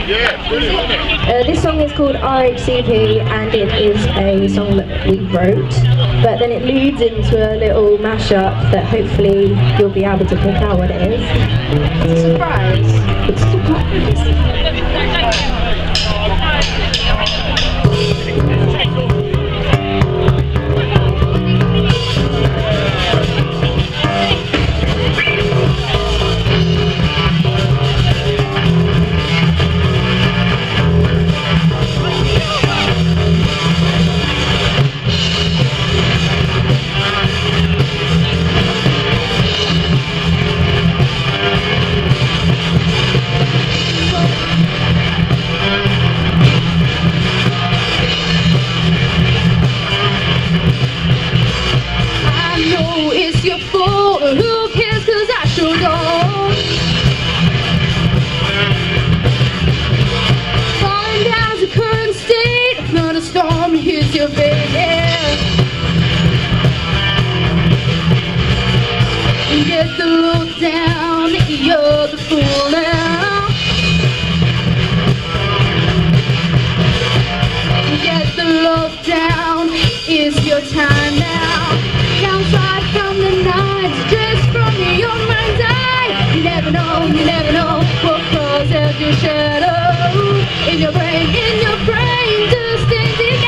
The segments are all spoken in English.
This song is called RHCP, and it is a song that we wrote, but then it leads into a little mashup that hopefully you'll be able to pick out what it is. It's a surprise. It's a surprise. Your baby, get the look down, you're the fool now. Get the look down, it's your time now. Downside from the night, just from your mind's eye. You never know what crawls out your shadow. In your brain, just indicate.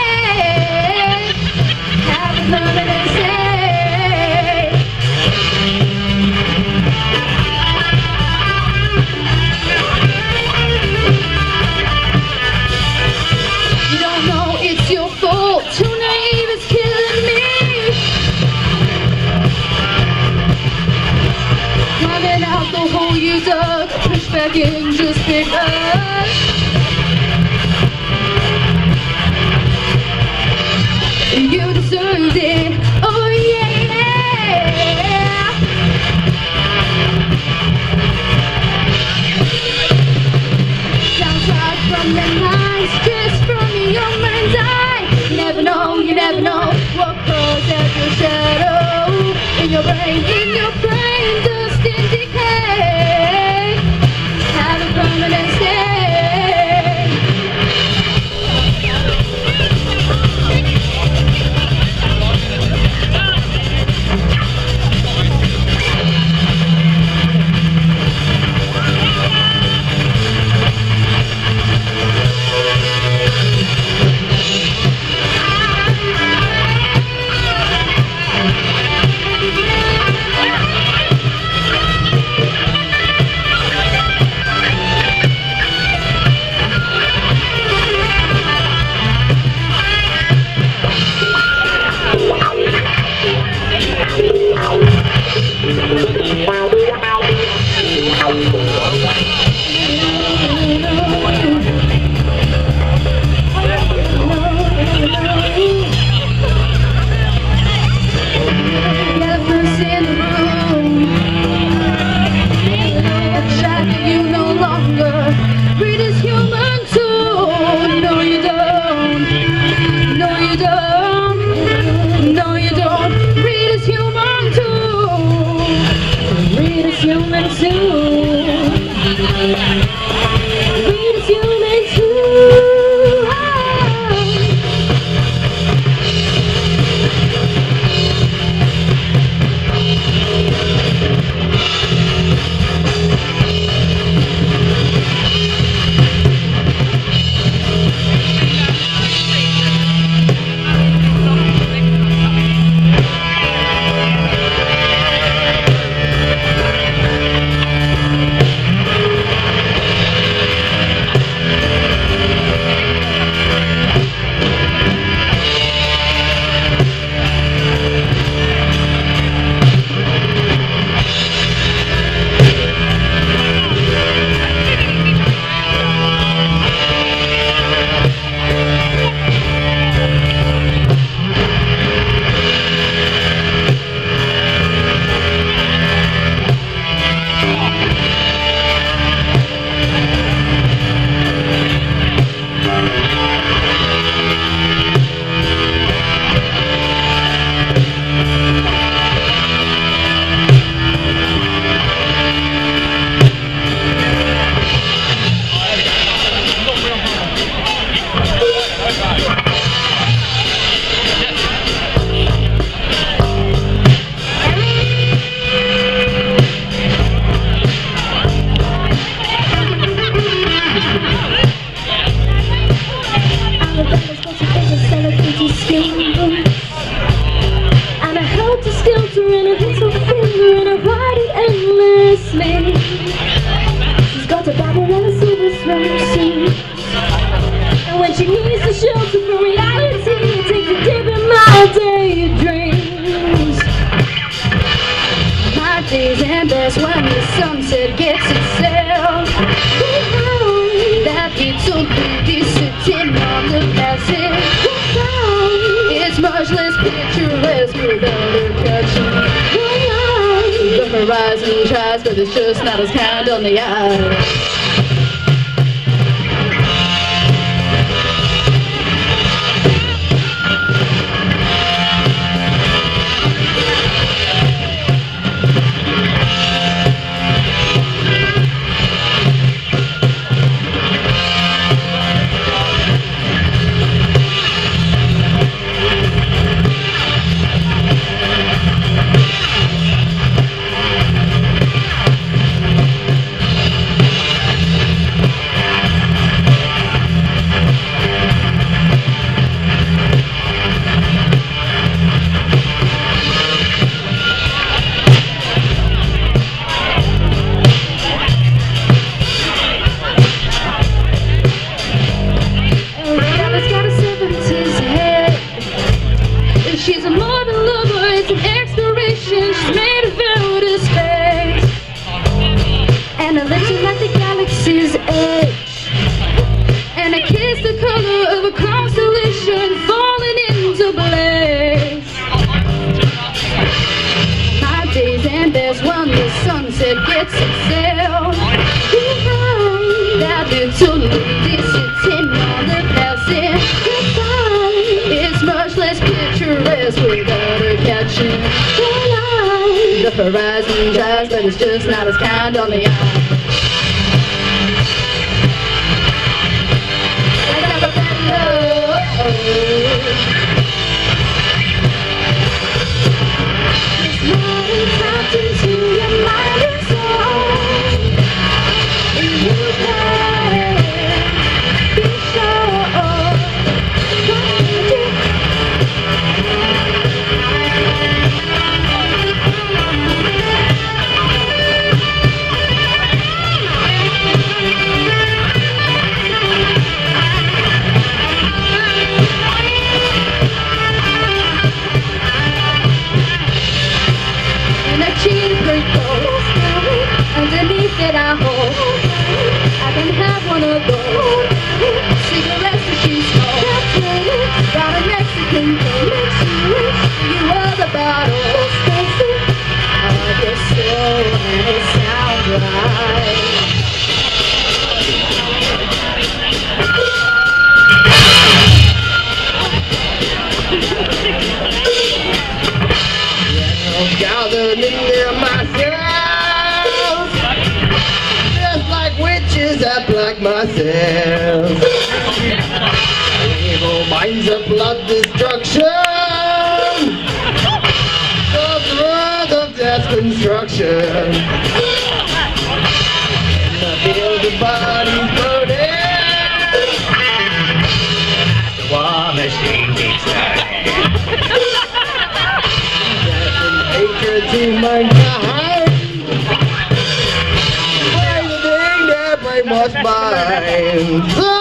You dug, push back in just because you deserved it. Oh yeah. Downside from the nights, just from your mind's eye. You never know what crawls out your shadow. In your brain, dust in decay. Have a permanent stay. Arabella's got some things to celebrate his skills. And I held to skelter and a little finger and I ride it endlessly. She's got a Bible and a silver swimsuit. And when she needs a shelter from reality, it takes a dip in my daydreams. My days end best when the sunset gets itself. That little beauty sitting on the passage. It's much less picturesque without her catching. The horizon tries, but it's just not as kind on the eye. She's a modern lover, it's an exploration. She's made of outer space, and her lips are like the galaxy's edge, and a kiss the color of a constellation falling into blaze. My days end best when the sunset gets itself. That little lady sitting on the passage. It's much less picturesque without her catching the light. The horizon tries, but it's just not as kind on the eye. I got a better this morning tapped into your mind and soul, and you can be sure. Underneath it I hold, I can have one of those cigarettes that she smokes. Got a Mexican coat, you are the bottle. I guess so, and it sounds right. Gathered near myself, just like witches that black myself. Evil minds of blood destruction, the road of death construction. And I feel the bodies burning, the war machine keeps turning. Hatred to mankind, everything that brainwashed minds.